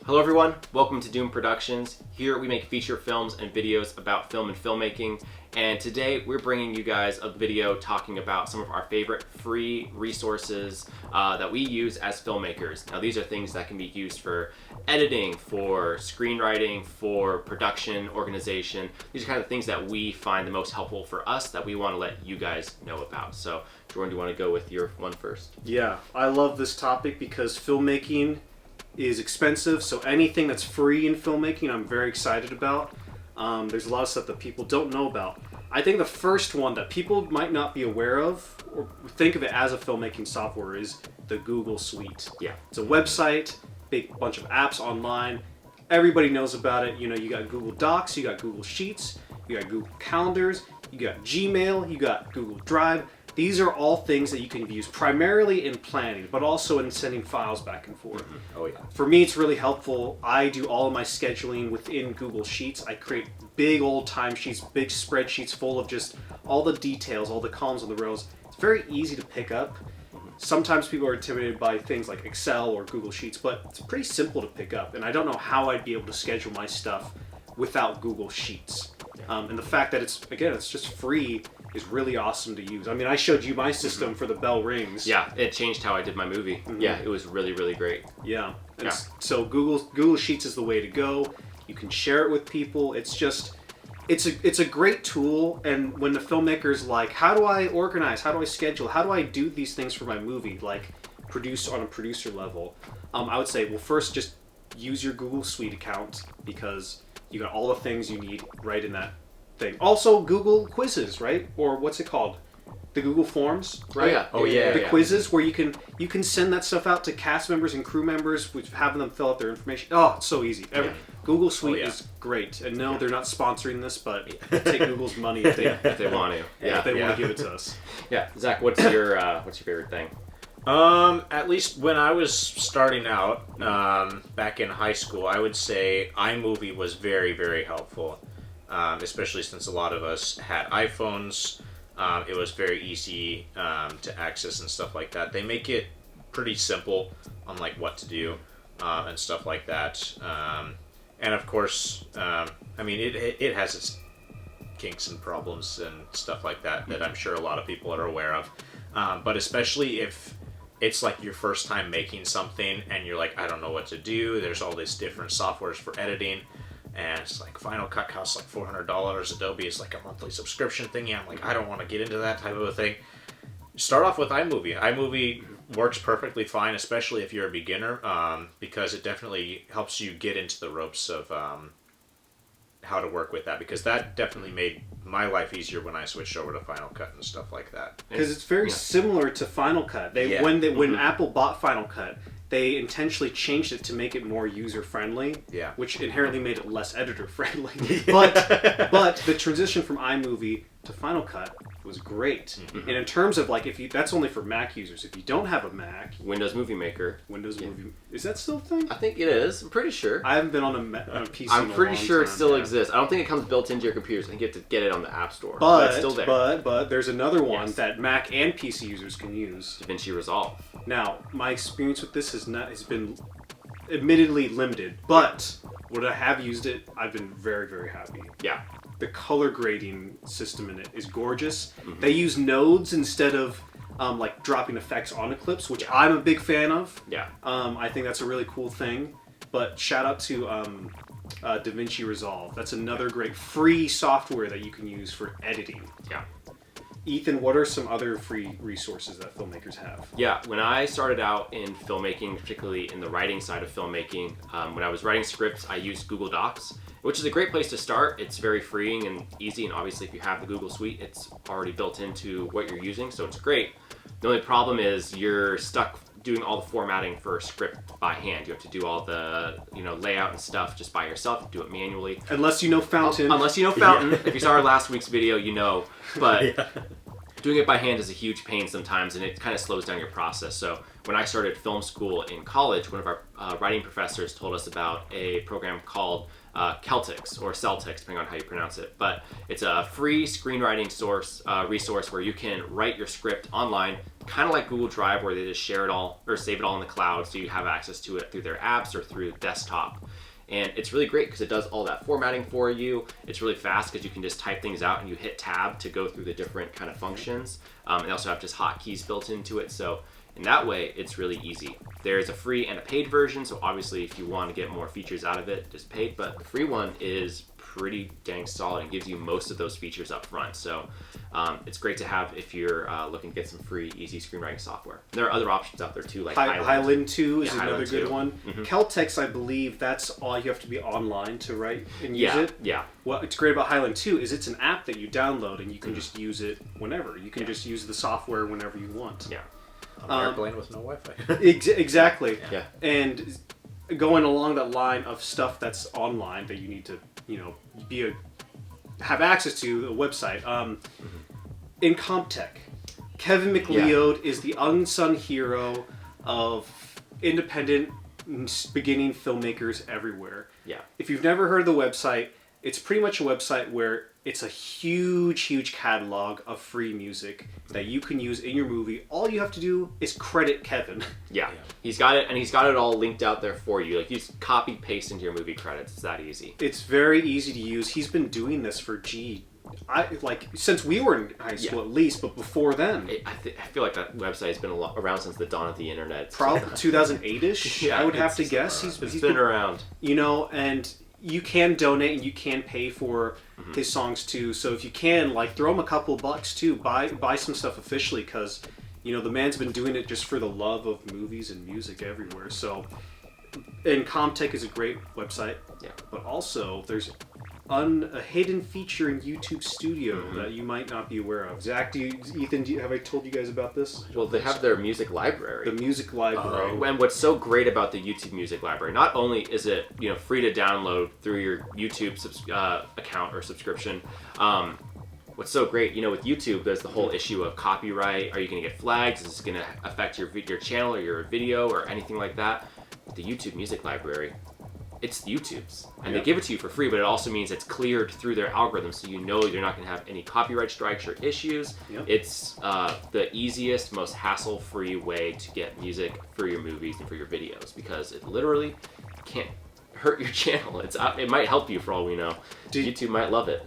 Hello everyone, welcome to Doom Productions. Here we make feature films and videos about film and filmmaking, and today we're bringing you guys a video talking about some of our favorite free resources that we use as filmmakers. Now these are things that can be used for editing, for screenwriting, for production, organization. These are kind of things that we find the most helpful for us that we want to let you guys know about. So Jordan, do you want to go with your one first? Yeah, I love this topic because filmmaking is expensive, so anything that's free in filmmaking I'm very excited about. There's a lot of stuff that people don't know about. I think the first one that people might not be aware of or think of it as a filmmaking software is the Google Suite. Yeah. It's a website, big bunch of apps online. Everybody knows about it. You know, you got Google Docs, you got Google Sheets, you got Google Calendars, you got Gmail, you got Google Drive. These are all things that you can use primarily in planning, but also in sending files back and forth. Oh yeah. For me, it's really helpful. I do all of my scheduling within Google Sheets. I create big old timesheets, big spreadsheets full of just all the details, all the columns and the rows. It's very easy to pick up. Sometimes people are intimidated by things like Excel or Google Sheets, but it's pretty simple to pick up. And I don't know how I'd be able to schedule my stuff without Google Sheets. And the fact that it's just free is really awesome to use. I mean, I showed you my system for the bell rings. Yeah, it changed how I did my movie. Yeah, it was really, really great. Yeah. So Google Sheets is the way to go. You can share it with people. It's a great tool. And when the filmmaker's like, how do I organize? How do I schedule? How do I do these things for my movie? Like produce on a producer level. I would say, well, first just use your Google Suite account because you got all the things you need right in that thing. Also, Google Quizzes, right? Or what's it called? The Google Forms, right? Oh yeah. The quizzes where you can send that stuff out to cast members and crew members, which having them fill out their information. Oh, it's so easy. Google Suite is great. And no, they're not sponsoring this, but take Google's money if they want to. If they want to give it to us. Yeah, Zach, what's your favorite thing? At least when I was starting out, back in high school, I would say iMovie was very, very helpful. Especially since a lot of us had iPhones. It was very easy to access and stuff like that. They make it pretty simple on like what to do and stuff like that. And of course, I mean, it has its kinks and problems and stuff like that I'm sure a lot of people are aware of. But especially if it's like your first time making something and you're like, I don't know what to do. There's all these different softwares for editing. And it's like Final Cut costs like $400. Adobe is like a monthly subscription thingy. I'm like, I don't want to get into that type of a thing. Start off with iMovie. iMovie works perfectly fine, especially if you're a beginner, because it definitely helps you get into the ropes of how to work with that. Because that definitely made my life easier when I switched over to Final Cut and stuff like that. Because it's very similar to Final Cut. When Apple bought Final Cut, they intentionally changed it to make it more user-friendly, which inherently made it less editor-friendly. But the transition from iMovie to Final Cut was great. And in terms of like, that's only for Mac users. If you don't have a Mac, Windows Movie Maker. Movie, is that still a thing? I think it is. I'm pretty sure. I haven't been on a PC. I'm pretty sure it still exists. I don't think it comes built into your computers. I think you have to get it on the App Store. But it's still there. But there's another one that Mac and PC users can use. DaVinci Resolve. Now, my experience with this has been admittedly limited, but when I have used it, I've been very, very happy. Yeah. The color grading system in it is gorgeous. They use nodes instead of like dropping effects on a clips, which I'm a big fan of. Yeah. I think that's a really cool thing. But shout out to DaVinci Resolve. That's another great free software that you can use for editing. Yeah. Ethan, what are some other free resources that filmmakers have? Yeah, when I started out in filmmaking, particularly in the writing side of filmmaking, when I was writing scripts, I used Google Docs, which is a great place to start. It's very freeing and easy, and obviously if you have the Google Suite, it's already built into what you're using, so it's great. The only problem is you're stuck doing all the formatting for a script by hand. You have to do all the layout and stuff just by yourself, do it manually. Unless you know Fountain. Unless you know Fountain. If you saw our last week's video, you know. But doing it by hand is a huge pain sometimes, and it kind of slows down your process. So when I started film school in college, one of our writing professors told us about a program called Celtics or Celtics, depending on how you pronounce it. But it's a free screenwriting resource where you can write your script online, kind of like Google Drive, where they just share it all or save it all in the cloud, so you have access to it through their apps or through desktop. And it's really great because it does all that formatting for you. It's really fast because you can just type things out and you hit tab to go through the different kind of functions. They also have just hotkeys built into it. So in that way, it's really easy. There's a free and a paid version. So obviously, if you want to get more features out of it, just paid. But the free one is pretty dang solid and gives you most of those features up front. So it's great to have if you're looking to get some free, easy screenwriting software. There are other options out there too, like Highland 2 is another Highland good 2. one. Mm-hmm. Celtics, I believe, that's all you have to be online to write and use it. Yeah. What's great about Highland 2 is it's an app that you download and you can just use it whenever. You can just use the software whenever you want. Yeah. On an airplane with no Wi-Fi. Exactly. Yeah. And going along that line of stuff that's online that you need to, have access to, a website. In Comptech, Kevin McLeod is the unsung hero of independent beginning filmmakers everywhere. Yeah. If you've never heard of the website, it's pretty much a website where it's a huge catalog of free music that you can use in your movie. All you have to do is credit Kevin. Yeah. He's got it, and he's got it all linked out there for you. Like, you just copy, paste into your movie credits. It's that easy. It's very easy to use. He's been doing this for, since we were in high school at least, but before then. I feel like that website has been around since the dawn of the internet. Probably 2008-ish, Yeah, I would have to it's guess. He's been around. And you can donate and you can pay for his songs too. So if you can, throw him a couple bucks too. Buy some stuff officially, because the man's been doing it just for the love of movies and music everywhere. So, and Comtech is a great website. Yeah. But also there's a hidden feature in YouTube Studio that you might not be aware of. Zach, Ethan, have I told you guys about this? Well, they have their music library. The music library. And what's so great about the YouTube Music Library, not only is it free to download through your YouTube account or subscription, what's so great, with YouTube, there's the whole issue of copyright. Are you going to get flags? Is this going to affect your channel or your video or anything like that? The YouTube Music Library, it's YouTube's, and they give it to you for free, but it also means it's cleared through their algorithm, so you're not going to have any copyright strikes or issues. It's the easiest, most hassle-free way to get music for your movies and for your videos, because it literally can't hurt your channel. It might help you for all we know. YouTube might love it.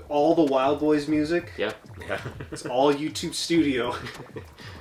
All the Wild Boys music. Yeah. It's all YouTube Studio.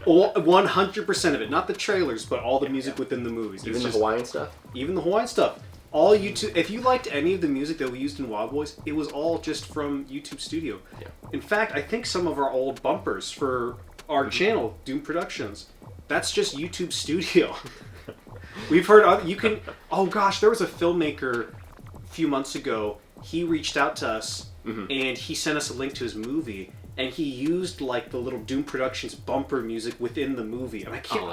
100% of it. Not the trailers, but all the music within the movies. Even the Hawaiian stuff? Even the Hawaiian stuff. All YouTube. If you liked any of the music that we used in Wild Boys, it was all just from YouTube Studio. Yeah. In fact, I think some of our old bumpers for our channel, Doom Productions, that's just YouTube Studio. We've heard you can. Oh gosh, there was a filmmaker a few months ago. He reached out to us and he sent us a link to his movie, and he used the little Doom Productions bumper music within the movie. And I can't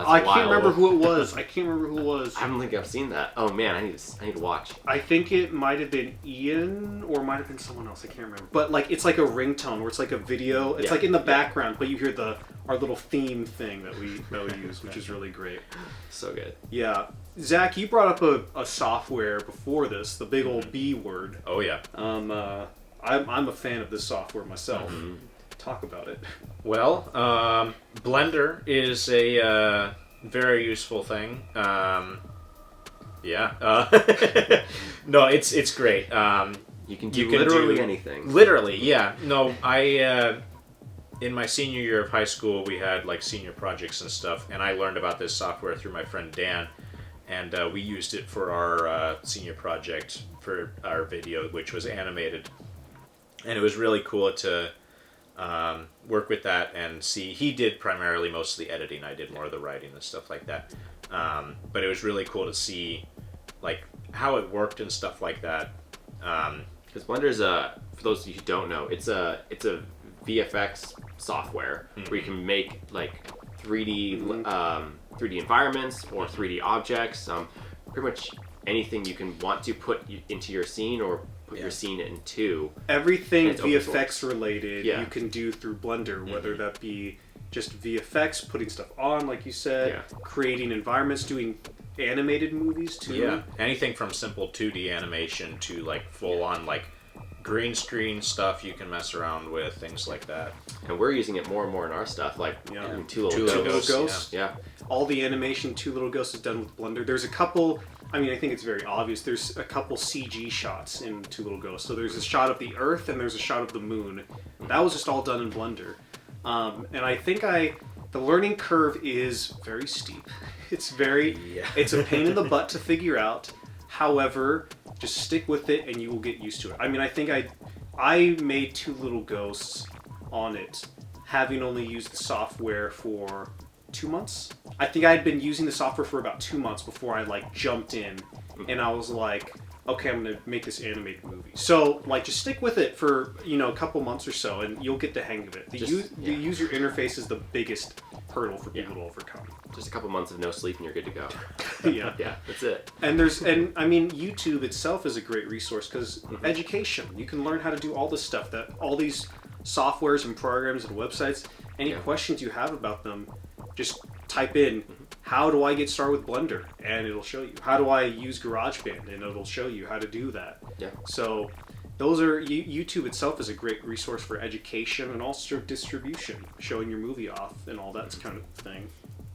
remember who it was. I don't think I've seen that. Oh man, I need to watch. I think it might have been Ian, or it might have been someone else. I can't remember. But it's like a ringtone where it's like a video. It's in the background, but you hear our little theme thing that we use, which is really great. So good. Yeah. Zach, you brought up a software before this, the big old B word. Oh yeah. I'm a fan of this software myself. Talk about it. Well, Blender is a very useful thing. Yeah. No, it's great. You can do literally anything. Literally, yeah. No, I in my senior year of high school, we had senior projects and stuff, and I learned about this software through my friend Dan, and we used it for our senior project for our video, which was animated, and it was really cool to work with that and see. He did primarily most of the editing. I did more of the writing and stuff like that. But it was really cool to see how it worked and stuff like that. Because Blender's for those of you who don't know, it's a VFX software where you can make 3D 3D environments or 3D objects. Pretty much anything you can want to put into your scene or put your scene into. Everything VFX related you can do through Blender, whether that be just VFX, putting stuff on, like you said, creating environments, doing animated movies too. Yeah, anything from simple 2D animation to like full on like green screen stuff you can mess around with, things like that. And we're using it more and more in our stuff, like Yeah. Two Little Two Little Ghosts. Ghosts. Yeah. All the animation Two Little Ghosts is done with Blender. There's a couple. I mean, I think it's very obvious. There's a couple CG shots in Two Little Ghosts. So there's a shot of the Earth and there's a shot of the moon. That was just all done in Blender. And I think the learning curve is very steep. It's it's a pain in the butt to figure out. However, just stick with it and you will get used to it. I mean, I think I made Two Little Ghosts on it, having only used the software for 2 months. I think I had been using the software for about 2 months before I like jumped in, and I was like, okay, I'm gonna make this animated movie. So like, just stick with it for a couple months or so, and you'll get the hang of it. The user interface is the biggest hurdle for people to overcome. Just a couple months of no sleep and you're good to go. Yeah, Yeah, that's it. and I mean, YouTube itself is a great resource because education. You can learn how to do all this stuff, that all these softwares and programs and websites. Any questions you have about them, just type in, how do I get started with Blender? And it'll show you. How do I use GarageBand? And it'll show you how to do that. Yeah. So those are, YouTube itself is a great resource for education and also distribution, showing your movie off and all that kind of thing.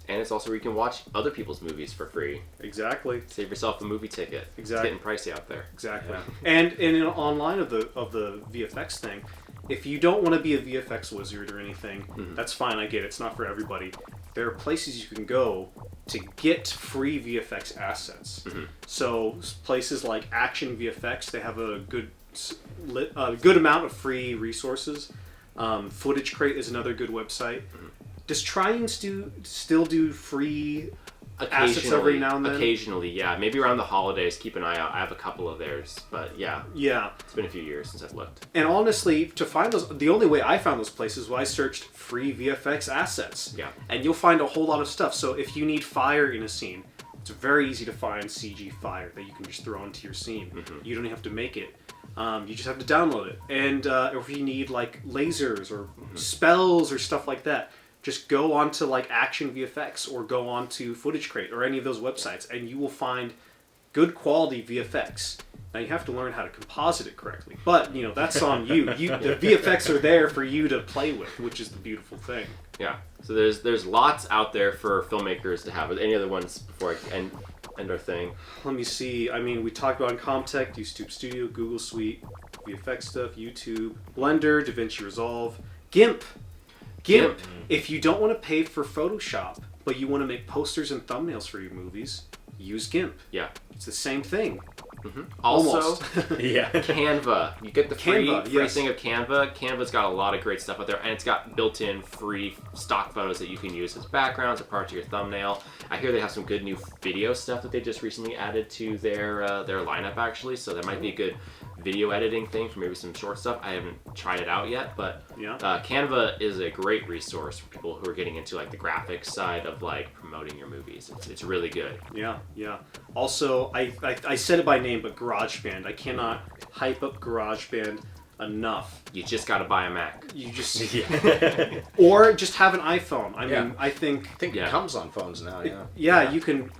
And it's also where you can watch other people's movies for free. Exactly. Save yourself a movie ticket. Exactly. It's getting pricey out there. Exactly. Yeah. And online of the VFX thing, if you don't want to be a VFX wizard or anything, that's fine. I get it. It's not for everybody. There are places you can go to get free VFX assets. So places like Action VFX, they have a good amount of free resources. Footage Crate is another good website. Does try and still do free assets every now and then? Occasionally, yeah. Maybe around the holidays, keep an eye out. I have a couple of theirs, but yeah. Yeah. It's been a few years since I've looked. And honestly, to find those, the only way I found those places was I searched free VFX assets. Yeah. And you'll find a whole lot of stuff. So if you need fire in a scene, it's very easy to find CG fire that you can just throw into your scene. You don't have to make it. You just have to download it. And if you need like lasers or spells or stuff like that, just go on to like Action VFX or go on to Footage Crate or any of those websites, and you will find good quality VFX. Now you have to learn how to composite it correctly, but that's on you. The VFX are there for you to play with, which is the beautiful thing. Yeah. So there's lots out there for filmmakers to have. Are there any other ones before I end our thing? Let me see. I mean, we talked about Comtech, YouTube Studio, Google Suite, VFX stuff, YouTube, Blender, DaVinci Resolve, GIMP. If you don't want to pay for Photoshop, but you want to make posters and thumbnails for your movies, use GIMP. Yeah. It's the same thing. Also, Yeah. Canva. You get the free yes. thing of Canva. Canva's got a lot of great stuff out there, and it's got built-in free stock photos that you can use as backgrounds or parts of your thumbnail. I hear they have some good new video stuff that they just recently added to their lineup, actually. So that might be a good video editing thing for maybe some short stuff. I haven't tried it out yet, but Canva is a great resource for people who are getting into like the graphics side of like promoting your movies. It's really good. Yeah. Also, I said it by name, but GarageBand. I cannot hype up GarageBand enough. You just got to buy a Mac. You just or just have an iPhone. I mean, I think it comes on phones now. you can.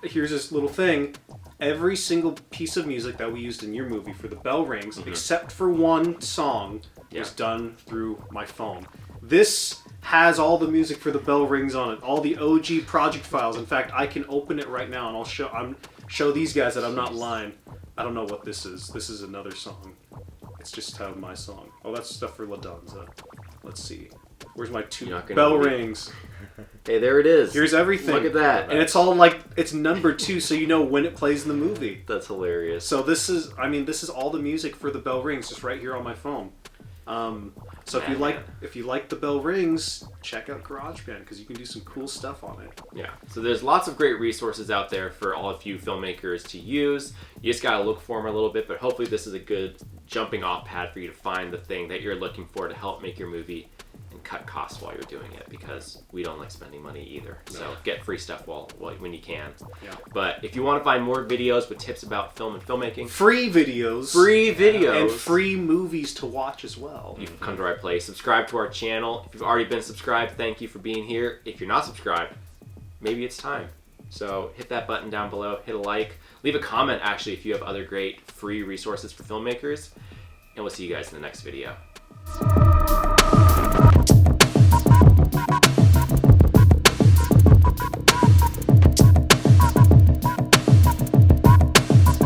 Here's this little thing. Every single piece of music that we used in your movie for the bell rings, except for one song, was done through my phone. This has all the music for the bell rings on it, all the OG project files. In fact, I can open it right now and I'll show these guys that I'm not lying. I don't know what this is. This is another song. It's just my song. Oh, that's stuff for La Danza. Let's see. Where's my two bell rings? Hey, there it is. Here's everything. Look at that. And it's all like, it's numbered too, so you know when it plays in the movie. That's hilarious. So this is all the music for the bell rings, just right here on my phone. So if you like the bell rings, check out GarageBand because you can do some cool stuff on it. Yeah. So there's lots of great resources out there for all of you filmmakers to use. You just gotta look for them a little bit, but hopefully this is a good jumping off pad for you to find the thing that you're looking for to help make your movie and cut costs while you're doing it, because we don't like spending money either. So get free stuff when you can. Yeah. But if you want to find more videos with tips about film and filmmaking, free videos, and free movies to watch as well, you've come to the right place. Subscribe to our channel. If you've already been subscribed, thank you for being here. If you're not subscribed, maybe it's time. So hit that button down below, hit a like, leave a comment actually if you have other great free resources for filmmakers, and we'll see you guys in the next video.